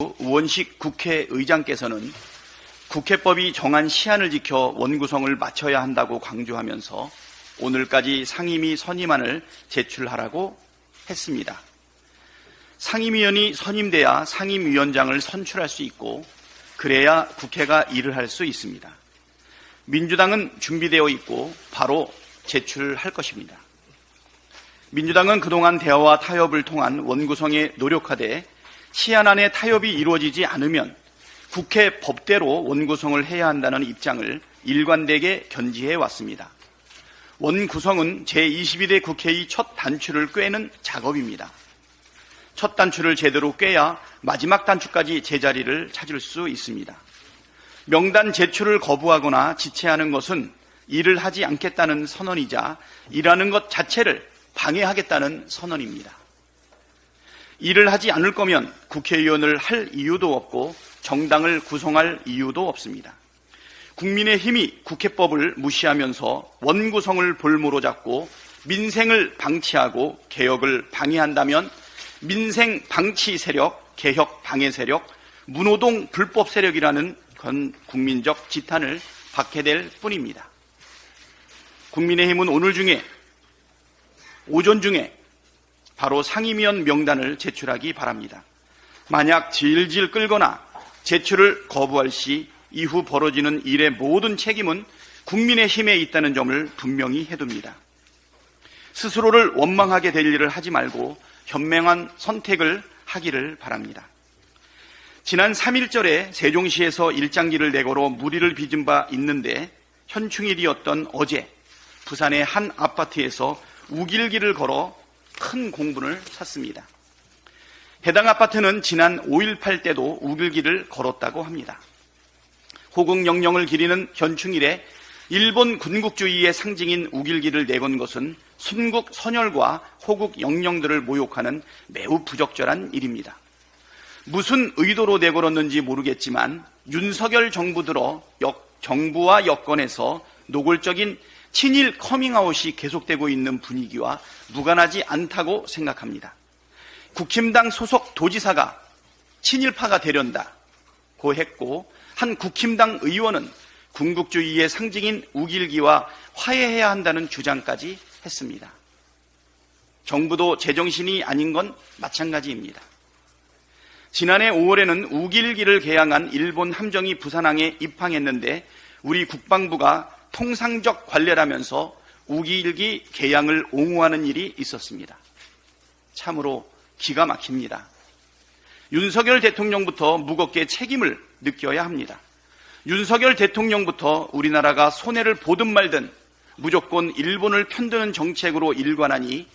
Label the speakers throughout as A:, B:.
A: 우원식 국회의장께서는 국회법이 정한 시한을 지켜 원구성을 마쳐야 한다고 강조하면서 오늘까지 상임위 선임안을 제출하라고 했습니다. 상임위원이 선임돼야 상임위원장을 선출할 수 있고 그래야 국회가 일을 할 수 있습니다. 민주당은 준비되어 있고 바로 제출할 것입니다. 민주당은 그동안 대화와 타협을 통한 원구성에 노력하되 시한 안에 타협이 이루어지지 않으면 국회 법대로 원구성을 해야 한다는 입장을 일관되게 견지해 왔습니다. 원구성은 제22대 국회의 첫 단추를 꿰는 작업입니다. 첫 단추를 제대로 꿰야 마지막 단추까지 제자리를 찾을 수 있습니다. 명단 제출을 거부하거나 지체하는 것은 일을 하지 않겠다는 선언이자 일하는 것 자체를 방해하겠다는 선언입니다. 일을 하지 않을 거면 국회의원을 할 이유도 없고 정당을 구성할 이유도 없습니다. 국민의힘이 국회법을 무시하면서 원구성을 볼모로 잡고 민생을 방치하고 개혁을 방해한다면 민생 방치 세력, 개혁 방해 세력, 문호동 불법 세력이라는 건 국민적 지탄을 받게 될 뿐입니다. 국민의힘은 오전 중에 바로 상임위원 명단을 제출하기 바랍니다. 만약 질질 끌거나 제출을 거부할 시 이후 벌어지는 일의 모든 책임은 국민의힘에 있다는 점을 분명히 해둡니다. 스스로를 원망하게 될 일을 하지 말고 현명한 선택을 하기를 바랍니다. 지난 3.1절에 세종시에서 일장기를 내걸어 무리를 빚은 바 있는데 현충일이었던 어제 부산의 한 아파트에서 우길기를 걸어 큰 공분을 샀습니다. 해당 아파트는 지난 5.18 때도 우길기를 걸었다고 합니다. 호국 영령을 기리는 현충일에 일본 군국주의의 상징인 우길기를 내건 것은 순국 선열과 호국 영령들을 모욕하는 매우 부적절한 일입니다. 무슨 의도로 내걸었는지 모르겠지만 윤석열 정부 들어 정부와 여권에서 노골적인 친일 커밍아웃이 계속되고 있는 분위기와 무관하지 않다고 생각합니다. 국힘당 소속 도지사가 친일파가 되련다고 했고 한 국힘당 의원은 군국주의의 상징인 우길기와 화해해야 한다는 주장까지 했습니다. 정부도 제정신이 아닌 건 마찬가지입니다. 지난해 5월에는 우길기를 개항한 일본 함정이 부산항에 입항했는데 우리 국방부가 통상적 관례라면서 우길기 개항을 옹호하는 일이 있었습니다. 참으로 기가 막힙니다. 윤석열 대통령부터 무겁게 책임을 느껴야 합니다. 윤석열 대통령부터 우리나라가 손해를 보든 말든 무조건 일본을 편드는 정책으로 일관하니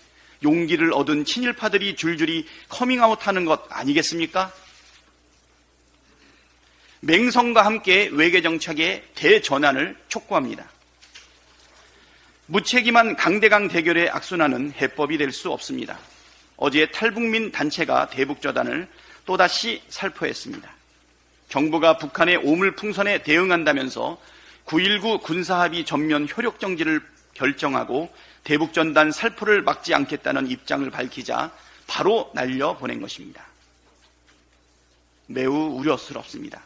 A: 용기를 얻은 친일파들이 줄줄이 커밍아웃하는 것 아니겠습니까? 맹성과 함께 외교정책의 대전환을 촉구합니다. 무책임한 강대강 대결의 악순환은 해법이 될 수 없습니다. 어제 탈북민 단체가 대북저단을 또다시 살포했습니다. 정부가 북한의 오물풍선에 대응한다면서 9.19 군사합의 전면 효력정지를 결정하고 대북전단 살포를 막지 않겠다는 입장을 밝히자 바로 날려보낸 것입니다. 매우 우려스럽습니다.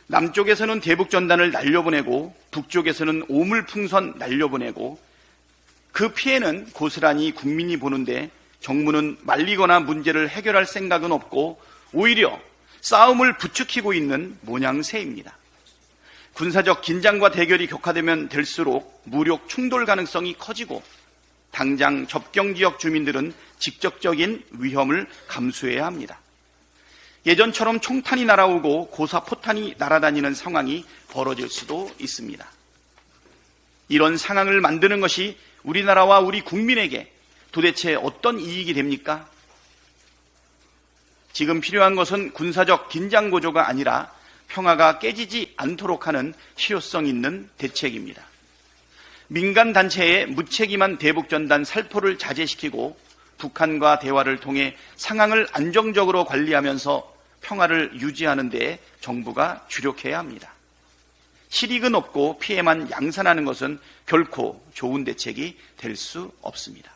A: 남쪽에서는 대북전단을 날려보내고 북쪽에서는 오물풍선 날려보내고 그 피해는 고스란히 국민이 보는데 정부는 말리거나 문제를 해결할 생각은 없고 오히려 싸움을 부추기고 있는 모양새입니다. 군사적 긴장과 대결이 격화되면 될수록 무력 충돌 가능성이 커지고 당장 접경지역 주민들은 직접적인 위험을 감수해야 합니다. 예전처럼 총탄이 날아오고 고사포탄이 날아다니는 상황이 벌어질 수도 있습니다. 이런 상황을 만드는 것이 우리나라와 우리 국민에게 도대체 어떤 이익이 됩니까? 지금 필요한 것은 군사적 긴장 고조가 아니라 평화가 깨지지 않도록 하는 실효성 있는 대책입니다. 민간 단체의 무책임한 대북전단 살포를 자제시키고 북한과 대화를 통해 상황을 안정적으로 관리하면서 평화를 유지하는 데 정부가 주력해야 합니다. 실익은 없고 피해만 양산하는 것은 결코 좋은 대책이 될 수 없습니다.